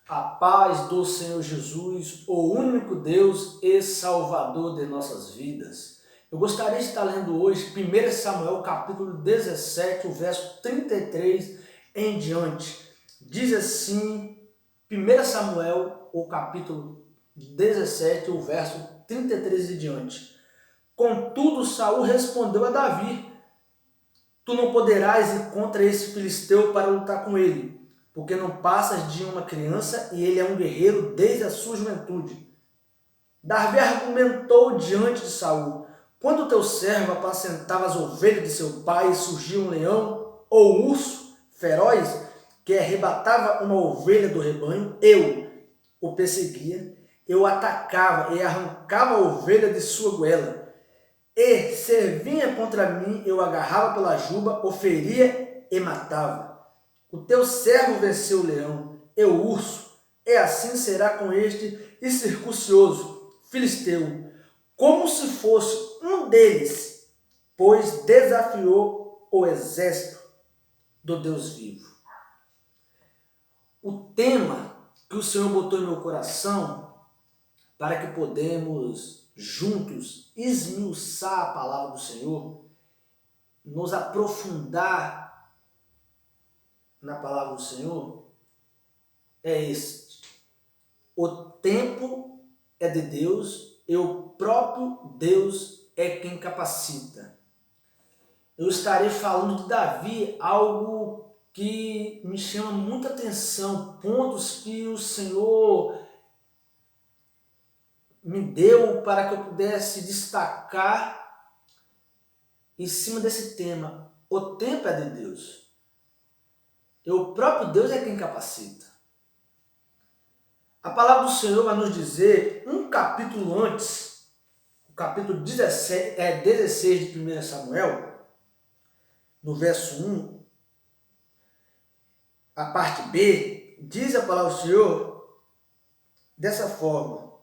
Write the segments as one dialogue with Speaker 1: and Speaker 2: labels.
Speaker 1: A paz do Senhor Jesus, o único Deus e Salvador de nossas vidas. Eu gostaria de estar lendo hoje 1 Samuel capítulo 17, o verso 33 em diante. Diz assim, 1 Samuel, o capítulo 17, o verso 33 em diante. Contudo, Saul respondeu a Davi: Tu não poderás ir contra esse filisteu para lutar com ele, porque não passas de uma criança e ele é um guerreiro desde a sua juventude. Davi argumentou diante de Saul: Quando teu servo apacentava as ovelhas de seu pai e surgia um leão ou um urso feroz que arrebatava uma ovelha do rebanho, eu o perseguia, eu o atacava e arrancava a ovelha de sua goela. E se vinha contra mim, eu agarrava pela juba, o feria e matava. O teu servo venceu o leão e o urso, e assim será com este incircuncioso filisteu, como se fosse um deles, pois desafiou o exército do Deus vivo. O tema que o Senhor botou em meu coração, para que podemos juntos esmiuçar a palavra do Senhor, nos aprofundar na palavra do Senhor, é este: o tempo é de Deus e o próprio Deus é quem capacita. Eu estarei falando de Davi, algo que me chama muita atenção, pontos que o Senhor me deu para que eu pudesse destacar em cima desse tema. O tempo é de Deus e o próprio Deus é quem capacita. A palavra do Senhor vai nos dizer, um capítulo antes, o capítulo 16 de 1 Samuel, no verso 1, a parte B, diz a palavra do Senhor dessa forma: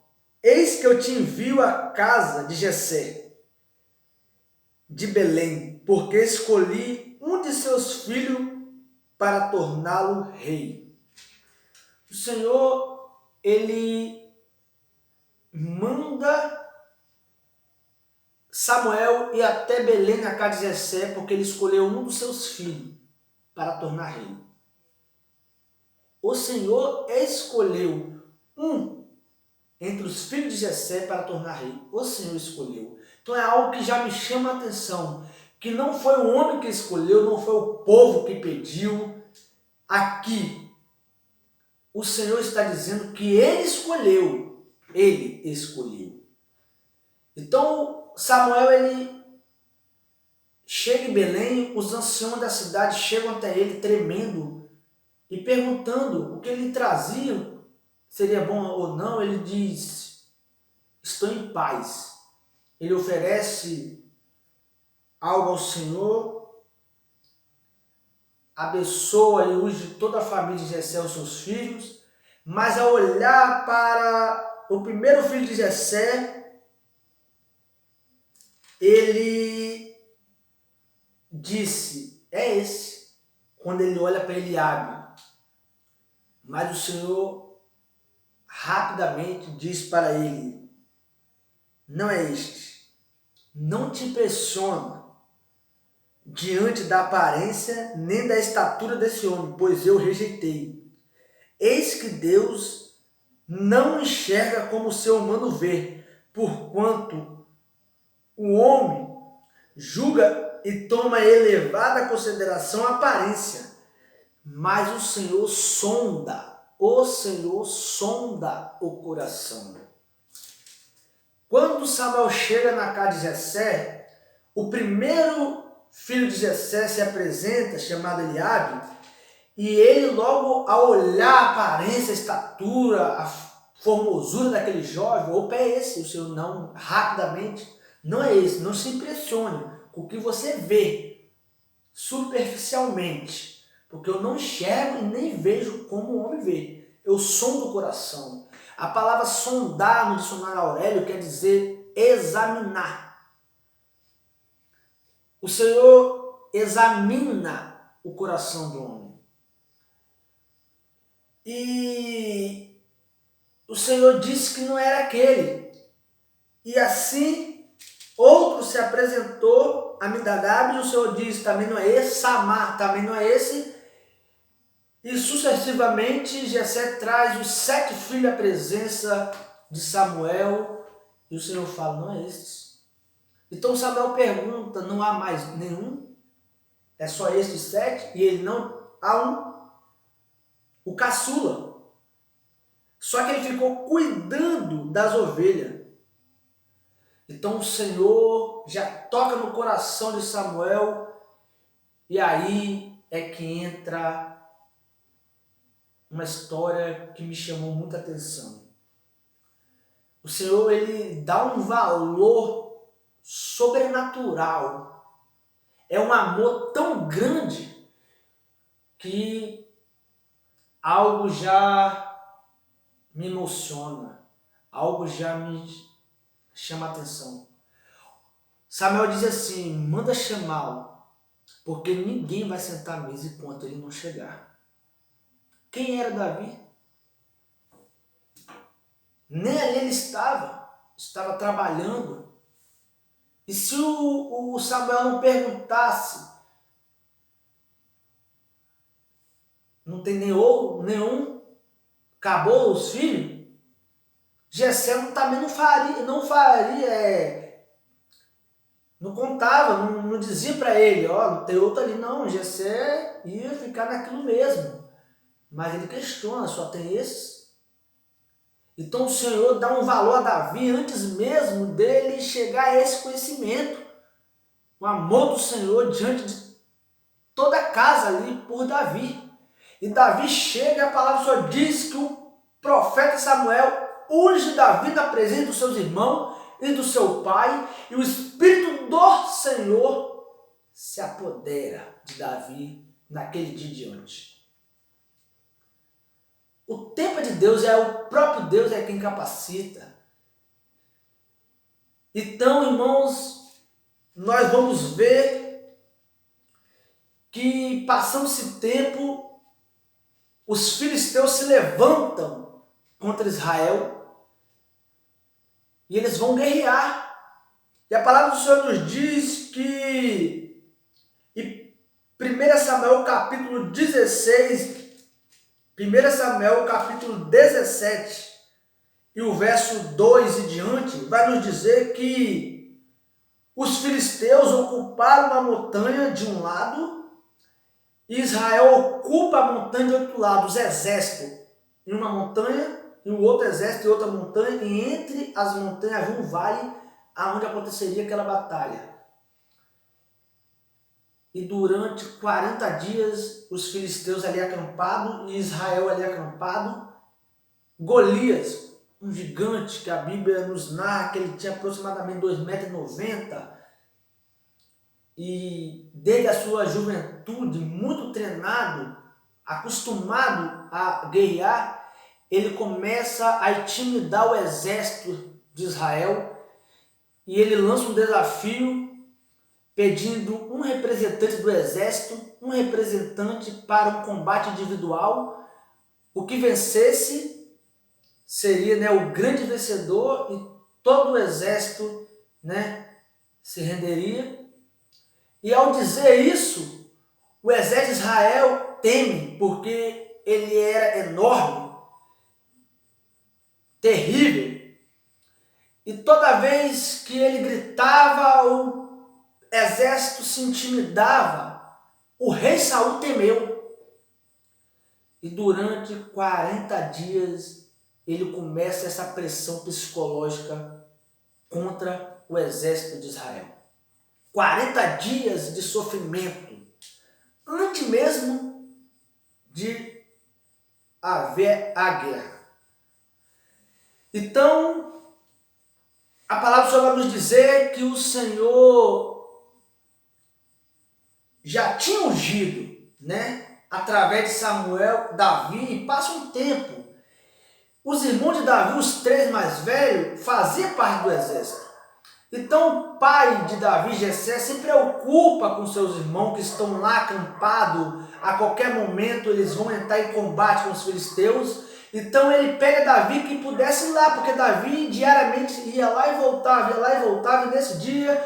Speaker 1: Eis que eu te envio à casa de Jessé, de Belém, porque escolhi um de seus filhos para torná-lo rei. O Senhor, ele manda Samuel ir até Belém, na casa de Jessé, porque ele escolheu um dos seus filhos para tornar rei. O Senhor escolheu um entre os filhos de Jessé para tornar rei. O Senhor escolheu. Então é algo que já me chama a atenção, que não foi o homem que escolheu, não foi o povo que pediu. Aqui, o Senhor está dizendo que ele escolheu. Ele escolheu. Então, Samuel, ele chega em Belém, os anciãos da cidade chegam até ele tremendo e perguntando o que ele trazia, seria bom ou não. Ele diz: estou em paz. Ele oferece algo ao Senhor, abençoa e unge toda a família de Jessé, os seus filhos, mas ao olhar para o primeiro filho de Jessé, ele disse: é esse. Quando ele olha para Eliabe, mas o Senhor rapidamente diz para ele: não é este. Não te impressiona diante da aparência nem da estatura desse homem, pois eu rejeitei. Eis que Deus não enxerga como o ser humano vê, porquanto o homem julga e toma elevada consideração a aparência, mas o Senhor sonda o coração. Quando Samuel chega na casa de Jessé, o primeiro filho de Jessé se apresenta, chamado Eliabe, e ele logo, ao olhar a aparência, a estatura, a formosura daquele jovem, opa, é esse? O Senhor não, rapidamente, não é esse. Não se impressione com o que você vê superficialmente, porque eu não enxergo e nem vejo como o homem vê. Eu sondo o coração. A palavra sondar no dicionário Aurélio quer dizer examinar. O Senhor examina o coração do homem. E o Senhor disse que não era aquele. E assim, outro se apresentou a Aminadab e o Senhor disse, também não é esse. Samar, também não é esse. E sucessivamente, Jessé traz os 7 filhos à presença de Samuel e o Senhor fala, não é esses. Então Samuel pergunta, não há mais nenhum? É só estes 7? E ele não, há um, o caçula. Só que ele ficou cuidando das ovelhas. Então o Senhor já toca no coração de Samuel e aí é que entra uma história que me chamou muita atenção. O Senhor, ele dá um valor sobrenatural. É um amor tão grande que algo já me emociona, algo já me chama a atenção. Samuel diz assim, manda chamá-lo, porque ninguém vai sentar à mesa enquanto ele não chegar. Quem era Davi? Nem ali ele estava trabalhando. E se o Samuel não perguntasse, não tem nenhum, acabou os filhos, Jessé também não contava, não dizia para ele, ó, não tem outro ali não, Jessé ia ficar naquilo mesmo. Mas ele questiona, só tem esses? Então o Senhor dá um valor a Davi antes mesmo dele chegar a esse conhecimento. O amor do Senhor diante de toda a casa ali por Davi. E Davi chega e a palavra do Senhor diz que o profeta Samuel unge Davi na presença dos seus irmãos e do seu pai. E o Espírito do Senhor se apodera de Davi naquele dia diante. O tempo é de Deus, é o próprio Deus é quem capacita. Então, irmãos, nós vamos ver que passando esse tempo, os filisteus se levantam contra Israel e eles vão guerrear. E a palavra do Senhor nos diz que em 1 Samuel capítulo 16, 1 Samuel capítulo 17 e o verso 2 e diante, vai nos dizer que os filisteus ocuparam a montanha de um lado e Israel ocupa a montanha do outro lado, os exércitos em uma montanha e o outro exército em outra montanha, e entre as montanhas havia um vale onde aconteceria aquela batalha. E durante 40 dias, os filisteus ali acampados e Israel ali acampado. Golias, um gigante que a Bíblia nos narra que ele tinha aproximadamente 2,90 m. E desde a sua juventude, muito treinado, acostumado a guerrear, ele começa a intimidar o exército de Israel. E ele lança um desafio pedindo um representante do exército, um representante para um combate individual. O que vencesse seria, o grande vencedor e todo o exército, se renderia. E ao dizer isso, o exército de Israel teme, porque ele era enorme, terrível. E toda vez que ele gritava, o exército se intimidava. O rei Saul temeu. E durante 40 dias ele começa essa pressão psicológica contra o exército de Israel. 40 dias de sofrimento, antes mesmo de haver a guerra. Então, a palavra do Senhor vai nos dizer que o Senhor já tinha ungido, através de Samuel, Davi, e passa um tempo. Os irmãos de Davi, os 3 mais velhos, faziam parte do exército. Então o pai de Davi, Jessé, se preocupa com seus irmãos que estão lá acampados. A qualquer momento eles vão entrar em combate com os filisteus. Então ele pede a Davi que pudesse ir lá, porque Davi diariamente ia lá e voltava, e nesse dia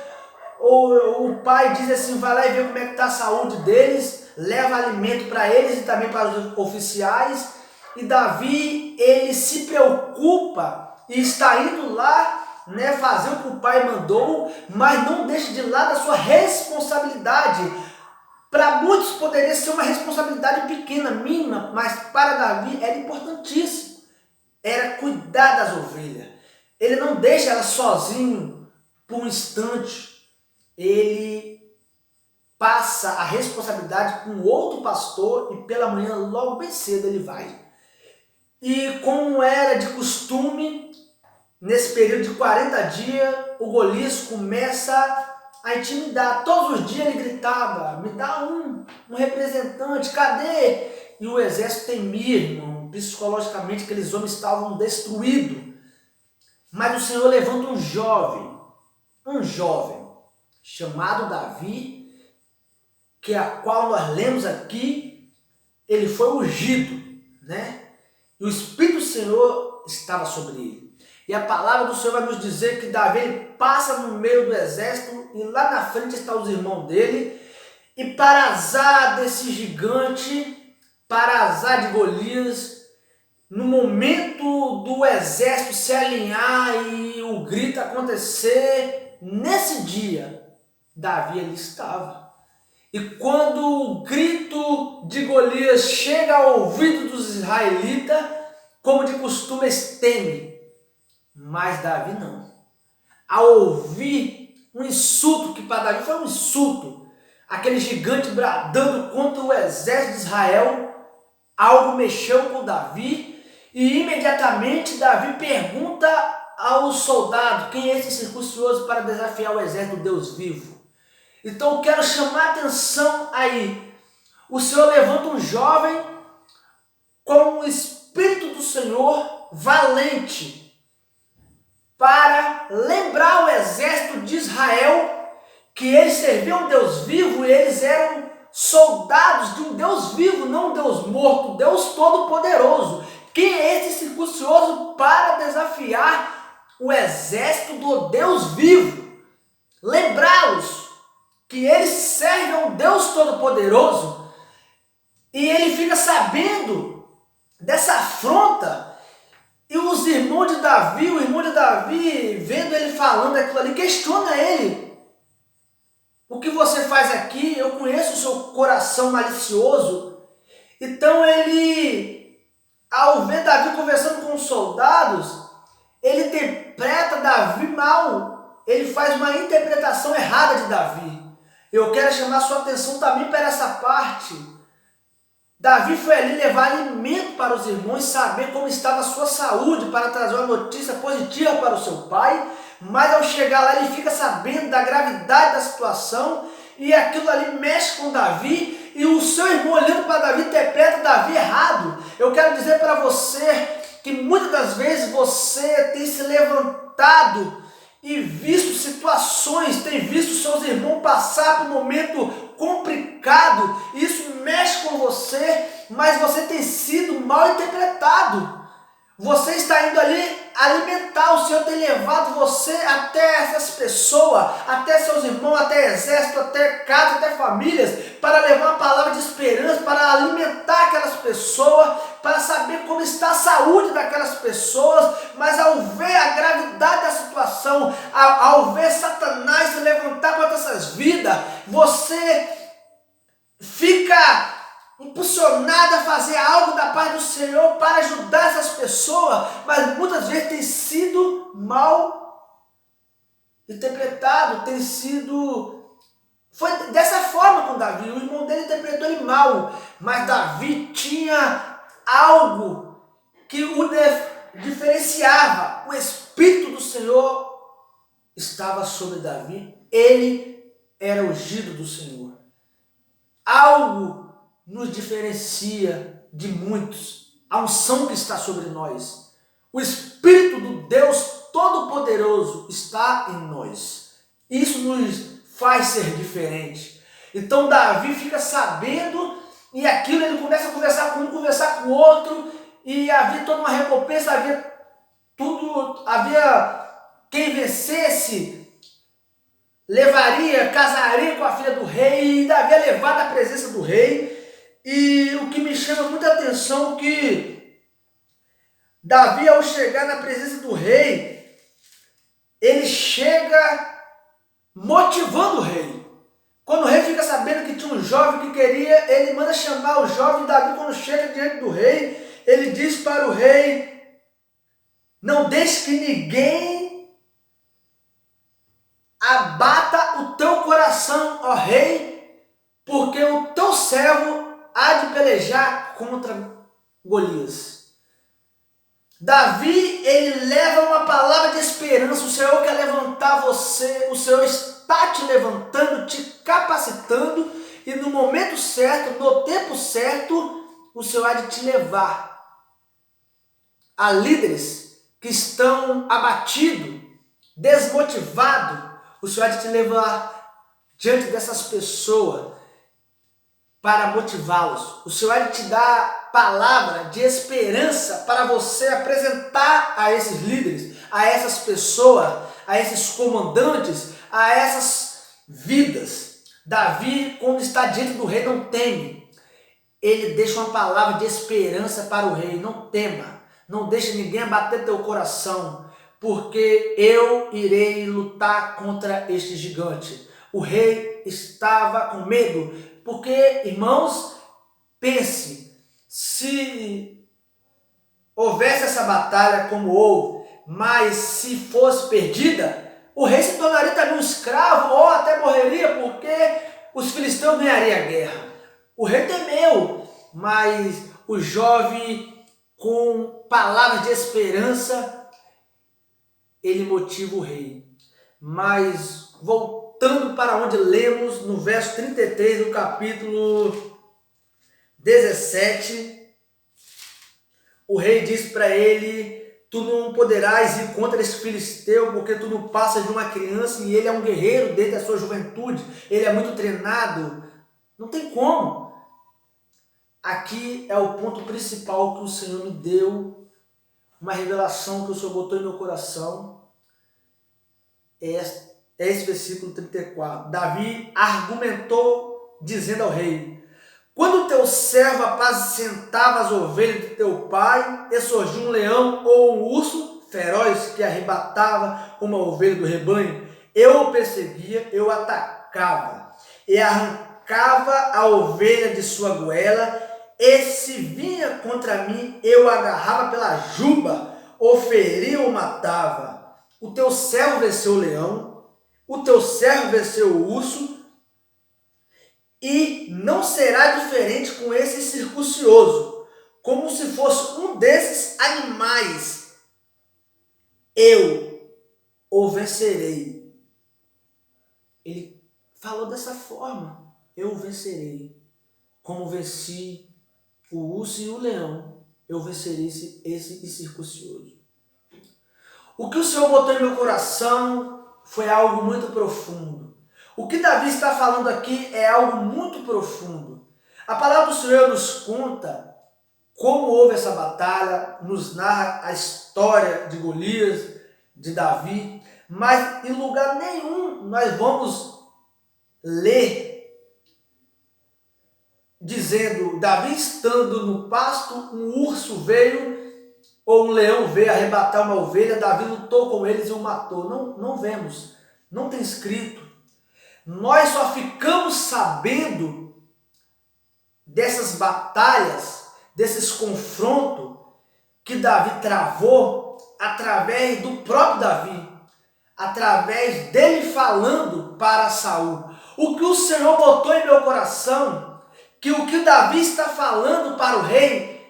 Speaker 1: o pai diz assim, vai lá e vê como é que está a saúde deles, leva alimento para eles e também para os oficiais, e Davi, ele se preocupa e está indo lá, né, fazer o que o pai mandou, mas não deixa de lado a sua responsabilidade. Para muitos poderia ser uma responsabilidade pequena, mínima, mas para Davi era importantíssimo. Era cuidar das ovelhas. Ele não deixa elas sozinho por um instante. Ele passa a responsabilidade com outro pastor e pela manhã, logo bem cedo, ele vai. E como era de costume, nesse período de 40 dias, o Golias começa a intimidar. Todos os dias ele gritava, me dá um representante, cadê? E o exército temia, irmão, psicologicamente aqueles homens estavam destruídos. Mas o Senhor levanta um jovem, chamado Davi, que a qual nós lemos aqui, ele foi ungido, né? E o Espírito do Senhor estava sobre ele. E a palavra do Senhor vai nos dizer que Davi ele passa no meio do exército e lá na frente estão os irmãos dele. E para azar desse gigante, para azar de Golias, no momento do exército se alinhar e o grito acontecer, nesse dia, Davi ali estava. E quando o grito de Golias chega ao ouvido dos israelitas, como de costume eles temem. Mas Davi não. Ao ouvir um insulto, que para Davi foi um insulto, aquele gigante bradando contra o exército de Israel, algo mexeu com Davi e imediatamente Davi pergunta ao soldado, quem é esse circuncioso para desafiar o exército do Deus vivo? Então eu quero chamar a atenção aí. O Senhor levanta um jovem com o Espírito do Senhor valente para lembrar o exército de Israel que eles serviam um Deus vivo e eles eram soldados de um Deus vivo, não um Deus morto, Deus Todo-Poderoso. Quem é esse circuncioso para desafiar o exército do Deus vivo? Lembrá-los que eles servem a um Deus Todo-Poderoso e ele fica sabendo dessa afronta. E os irmãos de Davi, o irmão de Davi, vendo ele falando aquilo ali, questiona ele. O que você faz aqui? Eu conheço o seu coração malicioso. Então ele, ao ver Davi conversando com os soldados, ele interpreta Davi mal. Ele faz uma interpretação errada de Davi. Eu quero chamar sua atenção também para essa parte. Davi foi ali levar alimento para os irmãos, saber como estava a sua saúde, para trazer uma notícia positiva para o seu pai, mas ao chegar lá ele fica sabendo da gravidade da situação e aquilo ali mexe com Davi e o seu irmão olhando para Davi interpreta Davi errado. Eu quero dizer para você que muitas das vezes você tem se levantado e visto situações, tem visto seus irmãos passar por um momento complicado, isso mexe com você, mas você tem sido mal interpretado. Você está indo ali alimentar, o Senhor tem levado você até essas pessoas, até seus irmãos, até exército, até casa, até famílias, para levar uma palavra de esperança, para alimentar aquelas pessoas, para saber como está a saúde daquelas pessoas, mas ao ver a gravidade da situação, ao ver Satanás se levantar contra essas vidas, você fica impulsionado a fazer algo da parte do Senhor para ajudar essas pessoas, mas muitas vezes tem sido mal interpretado, foi dessa forma com Davi. O irmão dele interpretou ele mal, mas Davi tinha algo que o diferenciava. O Espírito do Senhor estava sobre Davi, ele era ungido do Senhor. Algo nos diferencia de muitos, a unção que está sobre nós. O Espírito do Deus Todo-Poderoso está em nós. Isso nos faz ser diferente. Então Davi fica sabendo e aquilo ele começa a conversar com um, conversar com o outro e havia toda uma recompensa, havia quem vencesse casaria com a filha do rei, e Davi é levado à presença do rei. E o que me chama muita atenção é que Davi, ao chegar na presença do rei, ele chega motivando o rei. Quando o rei fica sabendo que tinha um jovem que queria, ele manda chamar o jovem. Davi, quando chega diante do rei, ele diz para o rei: não deixe que ninguém abata o teu coração, ó rei, porque o teu servo há de pelejar contra Golias. Davi, ele leva uma palavra de esperança. O Senhor quer levantar você, o Senhor está te levantando, te capacitando, e no momento certo, no tempo certo, o Senhor há de te levar a líderes que estão abatidos, desmotivados. O Senhor há de te levar diante dessas pessoas para motivá-los. O Senhor há de te dar palavra de esperança para você apresentar a esses líderes, a essas pessoas, a esses comandantes, a essas vidas. Davi, quando está diante do rei, não teme. Ele deixa uma palavra de esperança para o rei. Não tema, não deixe ninguém abater teu coração, porque eu irei lutar contra este gigante. O rei estava com medo, porque, irmãos, pense, se houvesse essa batalha como houve, mas se fosse perdida, o rei se tornaria também um escravo, ou até morreria, porque os filisteus ganhariam a guerra. O rei temeu, mas o jovem, com palavras de esperança, ele motiva o rei. Mas voltando para onde lemos no verso 33 do capítulo 17, o rei diz para ele: tu não poderás ir contra esse filisteu, porque tu não passas de uma criança, e ele é um guerreiro desde a sua juventude, ele é muito treinado, não tem como. Aqui é o ponto principal que o Senhor me deu, uma revelação que o Senhor botou em meu coração. É esse versículo 34. Davi argumentou, dizendo ao rei: quando teu servo apacentava as ovelhas de teu pai, e surgiu um leão ou um urso feroz que arrebatava uma ovelha do rebanho, eu o perseguia, eu atacava e arrancava a ovelha de sua goela, e se vinha contra mim, eu agarrava pela juba, o feria ou matava. O teu servo venceu o leão, o teu servo venceu o urso, e não será diferente com esse circuncioso, como se fosse um desses animais. Eu o vencerei. Ele falou dessa forma: eu o vencerei. Como venci o urso e o leão, eu vencerei esse circuncioso. O que o Senhor botou em meu coração foi algo muito profundo. O que Davi está falando aqui é algo muito profundo. A palavra do Senhor nos conta como houve essa batalha, nos narra a história de Golias, de Davi, mas em lugar nenhum nós vamos ler dizendo: Davi estando no pasto, um urso veio, ou um leão veio arrebatar uma ovelha, Davi lutou com eles e o matou. Não vemos, não tem escrito. Nós só ficamos sabendo dessas batalhas, desses confrontos que Davi travou através do próprio Davi, através dele falando para Saul. O que o Senhor botou em meu coração, que o que Davi está falando para o rei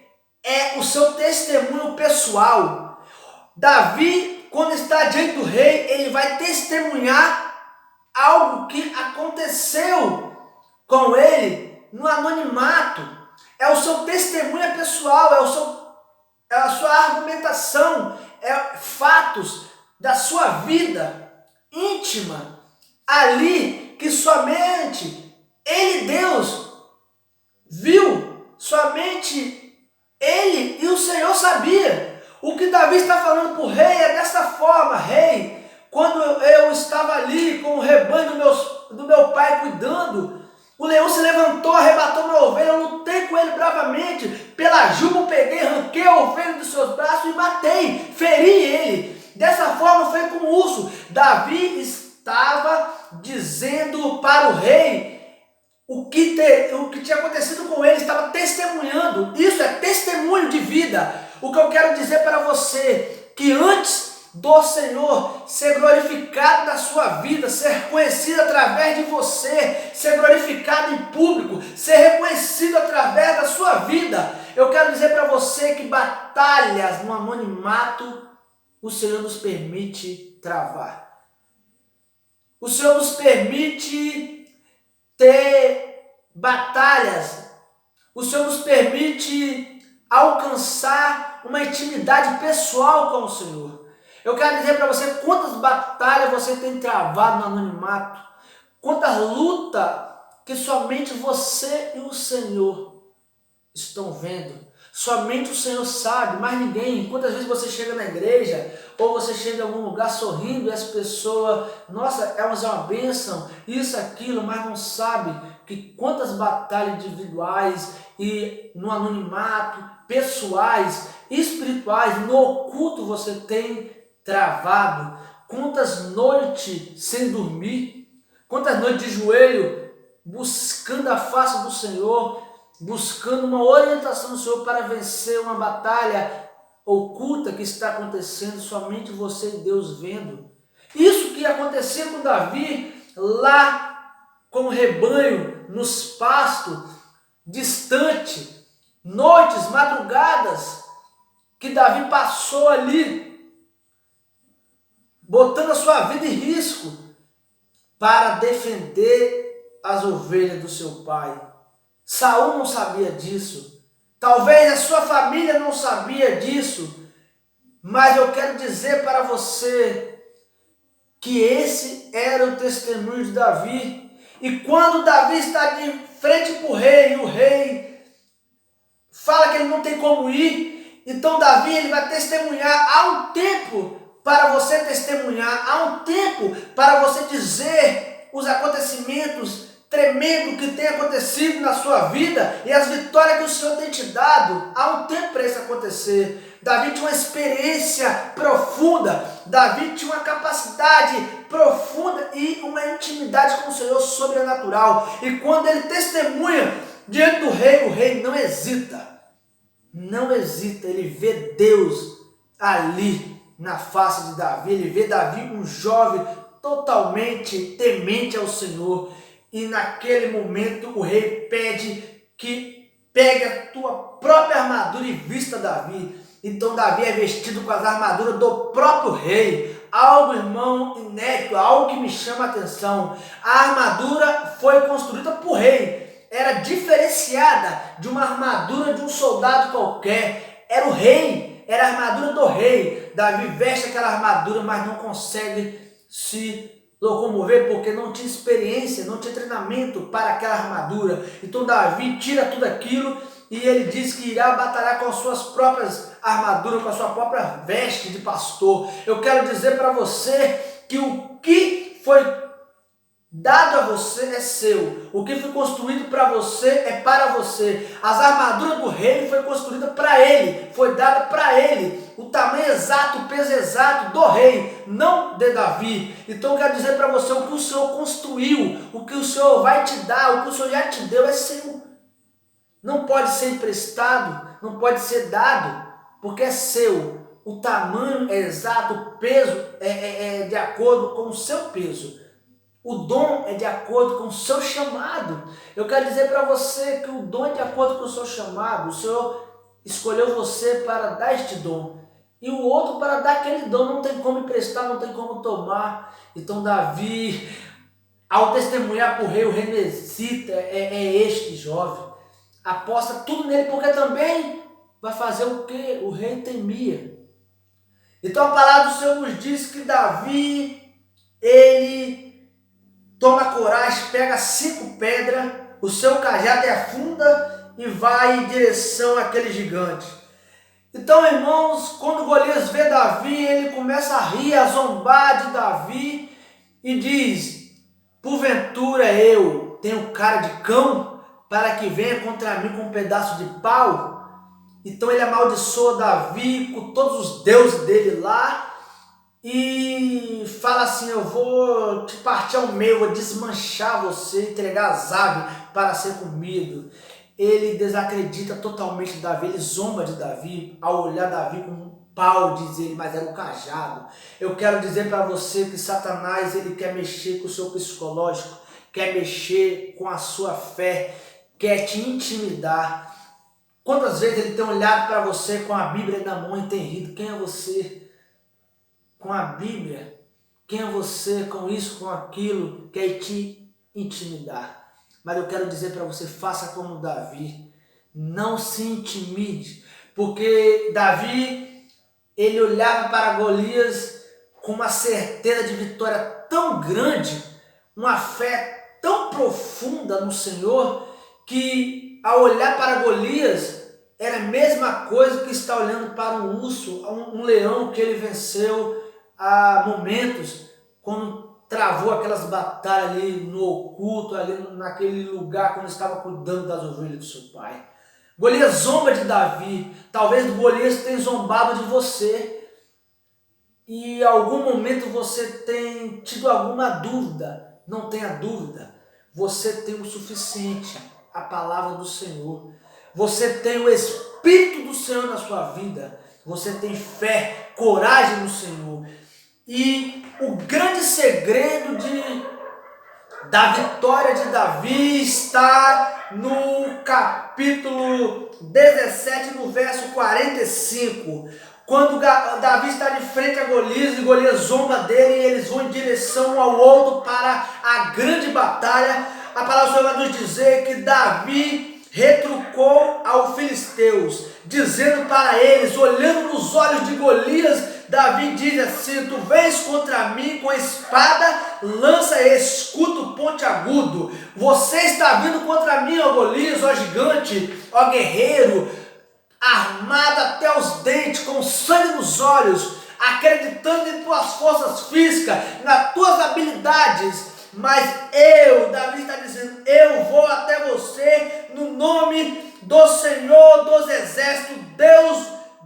Speaker 1: é o seu testemunho pessoal. Davi, quando está diante do rei, ele vai testemunhar algo que aconteceu com ele no anonimato. É o seu testemunho pessoal, é a sua argumentação, é fatos da sua vida íntima, ali que somente ele, Deus, viu, somente Ele e o Senhor sabia. O que Davi está falando para o rei é dessa forma: rei, quando eu estava ali com o rebanho do meu pai cuidando, o leão se levantou, arrebatou minha ovelha, eu lutei com ele bravamente, pela juba eu peguei, arranquei a ovelha dos seus braços e matei, feri ele. Dessa forma foi com o urso. Davi estava dizendo para o rei o que tinha acontecido com ele, estava testemunhando. Isso é testemunho de vida. O que eu quero dizer para você, que antes do Senhor ser glorificado na sua vida, ser reconhecido através de você, ser glorificado em público, ser reconhecido através da sua vida, eu quero dizer para você que batalhas no anonimato o Senhor nos permite travar. O Senhor nos permite ter batalhas. O Senhor nos permite alcançar uma intimidade pessoal com o Senhor. Eu quero dizer para você quantas batalhas você tem travado no anonimato, quantas lutas que somente você e o Senhor estão vendo. Somente o Senhor sabe, mais ninguém. Quantas vezes você chega na igreja ou você chega em algum lugar sorrindo e as pessoas, nossa, é uma bênção, isso, aquilo, mas não sabe que quantas batalhas individuais e no anonimato, pessoais, espirituais, no oculto você tem travado. Quantas noites sem dormir, quantas noites de joelho buscando a face do Senhor, buscando uma orientação do Senhor para vencer uma batalha oculta que está acontecendo, somente você e Deus vendo. Isso que acontecia com Davi lá com o rebanho nos pastos, distante, noites, madrugadas, que Davi passou ali, botando a sua vida em risco para defender as ovelhas do seu pai. Saul não sabia disso, talvez a sua família não sabia disso, mas eu quero dizer para você que esse era o testemunho de Davi. E quando Davi está de frente para o rei, e o rei fala que ele não tem como ir, então Davi ele vai testemunhar. Há um tempo para você testemunhar, há um tempo para você dizer os acontecimentos tremendo que tem acontecido na sua vida e as vitórias que o Senhor tem te dado. Há um tempo para isso acontecer. Davi tinha uma experiência profunda, Davi tinha uma capacidade profunda e uma intimidade com o Senhor sobrenatural. E quando ele testemunha diante do rei, o rei não hesita, ele vê Deus ali na face de Davi, ele vê Davi um jovem totalmente temente ao Senhor. E naquele momento o rei pede que pegue a tua própria armadura e vista Davi. Então Davi é vestido com as armaduras do próprio rei. Algo, irmão, inédito, algo que me chama a atenção. A armadura foi construída por rei. Era diferenciada de uma armadura de um soldado qualquer. Era o rei, era a armadura do rei. Davi veste aquela armadura, mas não consegue se locomover porque não tinha experiência, não tinha treinamento para aquela armadura. Então Davi tira tudo aquilo e ele diz que irá batalhar com as suas próprias armaduras, com a sua própria veste de pastor. Eu quero dizer para você que o que foi dado a você é seu. O que foi construído para você é para você. As armaduras do rei foi construída para ele, foi dada para ele. O tamanho exato, o peso exato do rei, não de Davi. Então eu quero dizer para você, o que o Senhor construiu, o que o Senhor vai te dar, o que o Senhor já te deu é seu. Não pode ser emprestado, não pode ser dado, porque é seu. O tamanho é exato, o peso é de acordo com o seu peso. O dom é de acordo com o seu chamado. Eu quero dizer para você que o dom é de acordo com o seu chamado. O Senhor escolheu você para dar este dom. E o outro para dar aquele dom. Não tem como emprestar, não tem como tomar. Então Davi, ao testemunhar para o rei necessita, este jovem. Aposta tudo nele, porque também vai fazer o que o rei temia. Então a palavra do Senhor nos diz que Davi, ele toma coragem, pega 5 pedras, o seu cajado afunda e vai em direção àquele gigante. Então, irmãos, quando Golias vê Davi, ele começa a rir, a zombar de Davi e diz: porventura eu tenho cara de cão para que venha contra mim com um pedaço de pau? Então ele amaldiçoa Davi com todos os deuses dele lá e fala assim: eu vou te partir ao meio, vou desmanchar você, entregar as aves para ser comido. Ele desacredita totalmente de Davi, ele zomba de Davi ao olhar Davi com um pau, diz ele, mas era um cajado. Eu quero dizer para você que Satanás, ele quer mexer com o seu psicológico, quer mexer com a sua fé, quer te intimidar. Quantas vezes ele tem olhado para você com a Bíblia na mão e tem rido? Quem é você com a Bíblia? Quem é você com isso, com aquilo? Quer te intimidar. Mas eu quero dizer para você, faça como Davi. Não se intimide. Porque Davi, ele olhava para Golias com uma certeza de vitória tão grande, uma fé tão profunda no Senhor, que ao olhar para Golias, era a mesma coisa que está olhando para um urso, um leão que ele venceu há momentos, quando travou aquelas batalhas ali no oculto, ali naquele lugar, quando estava cuidando das ovelhas do seu pai. Golias zomba de Davi, talvez Golias tenha zombado de você, e em algum momento você tem tido alguma dúvida. Não tenha dúvida, você tem o suficiente, a palavra do Senhor. Você tem o Espírito do Senhor na sua vida. Você tem fé, coragem no Senhor. E o grande segredo da vitória de Davi está no capítulo 17, no verso 45. Quando Davi está de frente a Golias, e Golias zomba dele, e eles vão em direção ao outro para a grande batalha. A palavra do Senhor vai nos dizer que Davi retrucou aos filisteus, dizendo para eles, olhando nos olhos de Golias, Davi diz assim: tu vens contra mim com espada, lança e escudo pontiagudo. Você está vindo contra mim, ó Golias, ó gigante, ó guerreiro, armado até os dentes, com sangue nos olhos, acreditando em tuas forças físicas, nas tuas habilidades. Mas eu, Davi está dizendo, eu vou até você no nome do Senhor dos Exércitos, Deus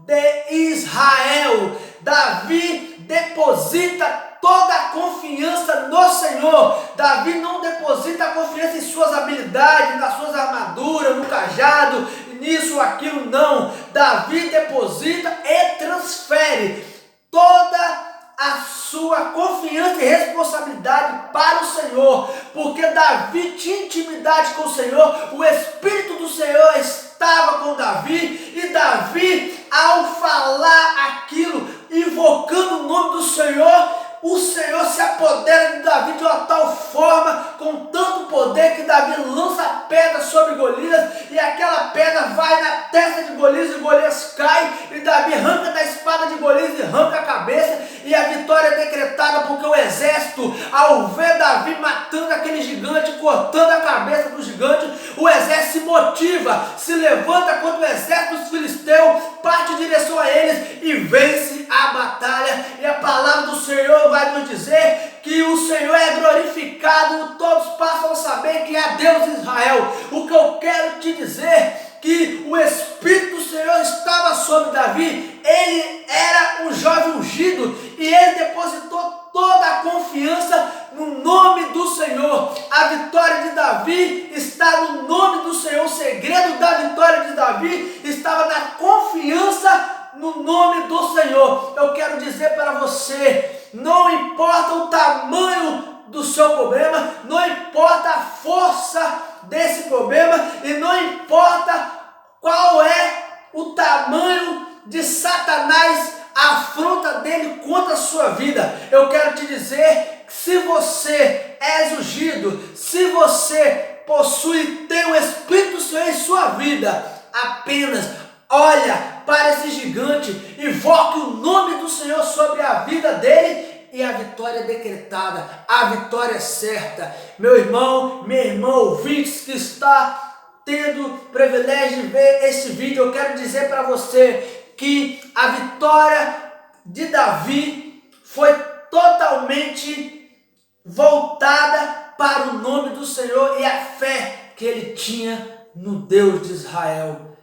Speaker 1: de Israel. Davi deposita toda a confiança no Senhor. Davi não deposita a confiança em suas habilidades, nas suas armaduras, no cajado, nisso ou aquilo, não. Davi deposita e transfere toda a sua confiança e responsabilidade para o Senhor, porque Davi tinha intimidade com o Senhor, o Espírito do Senhor estava com Davi, e Davi, ao falar aquilo, invocando o nome do Senhor, o Senhor se apodera de Davi de uma tal forma, com tanto poder, que Davi lança a pedra sobre Golias, e aquela pedra vai na testa de Golias, e Golias cai, e Davi arranca da espada de Golias e arranca a cabeça, e a vitória é decretada, porque o exército, ao ver Davi matando aquele gigante, cortando a cabeça do gigante, o exército se motiva, se levanta contra o exército dos filisteus, parte em direção a eles e vence a batalha. E a palavra do Senhor vai nos dizer que o Senhor é glorificado, todos passam a saber que é Deus de Israel. O que eu quero te dizer, que o Espírito do Senhor estava sobre Davi, ele era um jovem ungido, e ele depositou toda a confiança no nome do Senhor. A vitória de Davi está no nome do Senhor. O segredo da vitória de Davi estava na confiança no nome do Senhor. Eu quero dizer para você, não importa o tamanho do seu problema, não importa a força desse problema, e não importa qual é o tamanho de Satanás, a afronta dele contra a sua vida. Eu quero te dizer que se você é ungido, se você possui, tem o Espírito do Senhor em sua vida, apenas olha para esse gigante, invoque o nome do Senhor sobre a vida dele, e a vitória é decretada, a vitória é certa. Meu irmão, minha irmã, ouvintes que está tendo o privilégio de ver este vídeo, eu quero dizer para você que a vitória de Davi foi totalmente voltada para o nome do Senhor e a fé que ele tinha no Deus de Israel.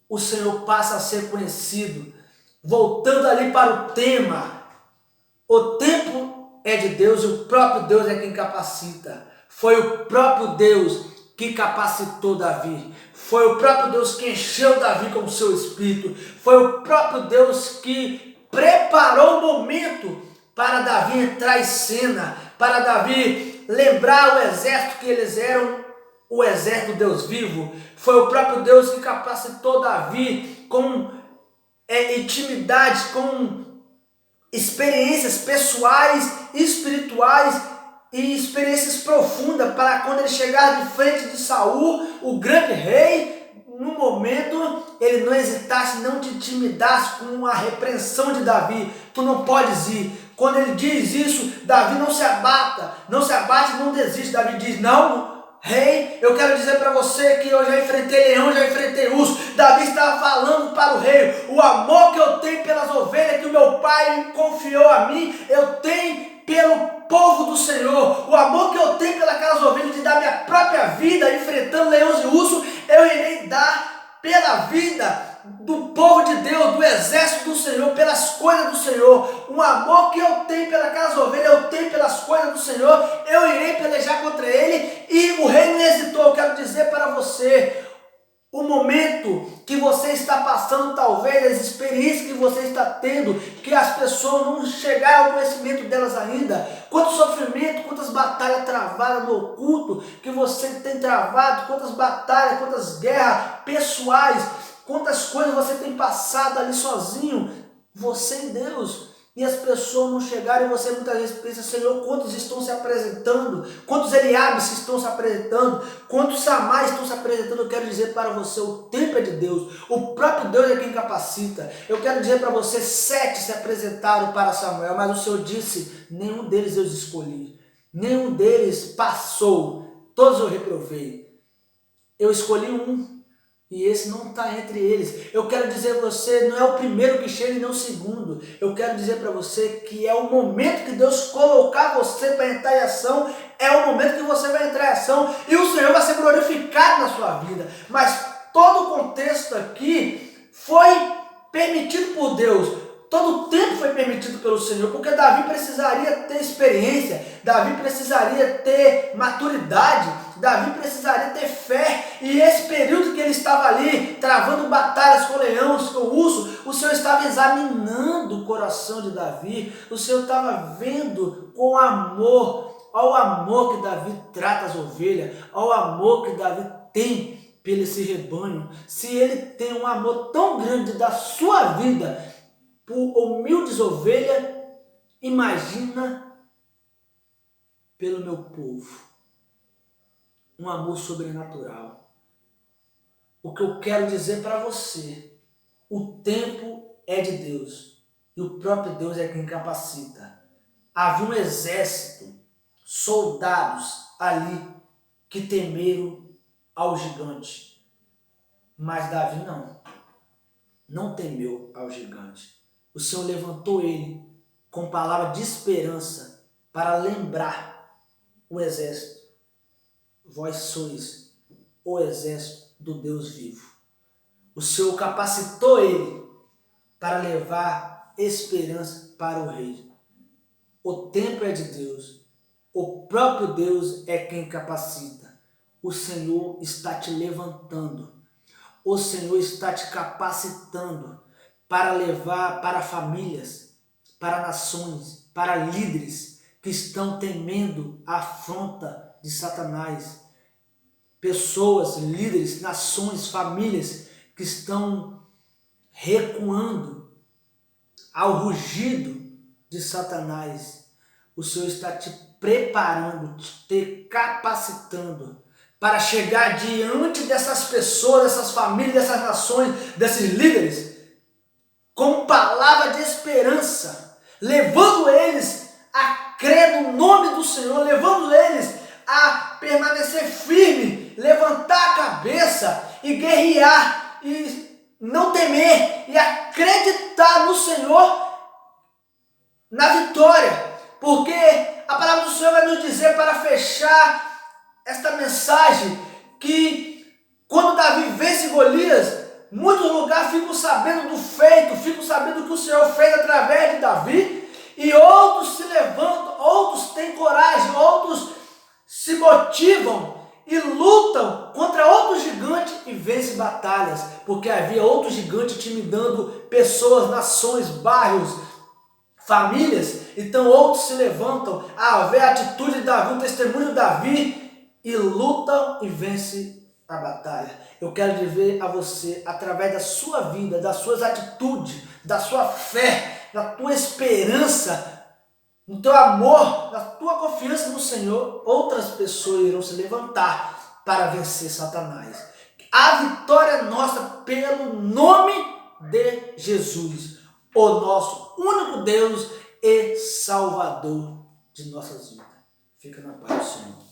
Speaker 1: O Senhor passa a ser conhecido. Voltando ali para o tema, o tempo é de Deus e o próprio Deus é quem capacita. Foi o próprio Deus que capacitou Davi. Foi o próprio Deus que encheu Davi com o seu espírito. Foi o próprio Deus que preparou o momento para Davi entrar em cena, para Davi lembrar o exército que eles eram, o exército do Deus vivo. Foi o próprio Deus que capacitou Davi com intimidade, com experiências pessoais, espirituais e experiências profundas para quando ele chegar de frente de Saul, o grande rei, no momento ele não hesitasse, não te intimidasse com a repreensão de Davi. Tu não podes ir. Quando ele diz isso, Davi não se abate, não desiste. Davi diz: não, rei, eu quero dizer para você que eu já enfrentei leão, já enfrentei urso. Davi estava falando para o rei: o amor que eu tenho pelas ovelhas que o meu pai confiou a mim, eu tenho pelo povo do Senhor. O amor que eu tenho pelas ovelhas de dar minha própria vida enfrentando leões e ursos, eu irei dar pela vida do povo de Deus, do exército do Senhor, pelas coisas do Senhor. Um amor que eu tenho pelas ovelhas, eu tenho pelas coisas do Senhor, eu irei pelejar contra ele. E o rei não hesitou. Eu quero dizer para você, o momento que você está passando, talvez as experiências que você está tendo, que as pessoas não chegaram ao conhecimento delas ainda, quanto sofrimento, quantas batalhas travadas no oculto que você tem travado, quantas batalhas, quantas guerras pessoais, quantas coisas você tem passado ali sozinho, você e Deus. E as pessoas não chegaram e você muitas vezes pensa: Senhor, quantos estão se apresentando? Quantos Eliabes estão se apresentando? Quantos Samais estão se apresentando? Eu quero dizer para você, o tempo é de Deus. O próprio Deus é quem capacita. Eu quero dizer para você, 7 se apresentaram para Samuel, mas o Senhor disse: nenhum deles eu escolhi. Nenhum deles passou. Todos eu reprovei. Eu escolhi um. E esse não está entre eles. Eu quero dizer para você, não é o primeiro que chega e não o segundo. Eu quero dizer para você que é o momento que Deus colocar você para entrar em ação. É o momento que você vai entrar em ação e o Senhor vai ser glorificado na sua vida. Mas todo o contexto aqui foi permitido por Deus. Todo o tempo foi permitido pelo Senhor, porque Davi precisaria ter experiência, Davi precisaria ter maturidade, Davi precisaria ter fé. E esse período que ele estava ali, travando batalhas com leões, com urso, o Senhor estava examinando o coração de Davi, o Senhor estava vendo com amor, ao amor que Davi trata as ovelhas, ao amor que Davi tem pelo esse rebanho. Se ele tem um amor tão grande da sua vida por humildes ovelhas, imagina pelo meu povo. Um amor sobrenatural. O que eu quero dizer para você, o tempo é de Deus e o próprio Deus é quem capacita. Havia um exército, soldados ali que temeram ao gigante, mas Davi não temeu ao gigante. O Senhor levantou ele com palavra de esperança para lembrar o exército: vós sois o exército do Deus vivo. O Senhor capacitou ele para levar esperança para o rei. O tempo é de Deus. O próprio Deus é quem capacita. O Senhor está te levantando. O Senhor está te capacitando para levar para famílias, para nações, para líderes que estão temendo a afronta de Satanás. Pessoas, líderes, nações, famílias que estão recuando ao rugido de Satanás. O Senhor está te preparando, te capacitando para chegar diante dessas pessoas, dessas famílias, dessas nações, desses líderes, com palavra de esperança, levando eles a crer no nome do Senhor, levando eles a permanecer firme, levantar a cabeça na vitória, porque a palavra do Senhor vai nos dizer para fechar esta mensagem que quando Davi vence Golias, muitos lugares ficam sabendo do feito, ficam sabendo do que o Senhor fez através de Davi, e outros se levantam, outros têm coragem, outros se motivam e lutam contra outro gigante e vencem batalhas, porque havia outro gigante intimidando pessoas, nações, bairros, famílias. Então outros se levantam a ver a atitude de Davi, o testemunho de Davi, e lutam e vencem a batalha. Eu quero dizer a você, através da sua vida, das suas atitudes, da sua fé, da tua esperança, no teu amor, na tua confiança no Senhor, outras pessoas irão se levantar para vencer Satanás. A vitória é nossa pelo nome de Jesus, o nosso único Deus e Salvador de nossas vidas. Fica na paz do Senhor.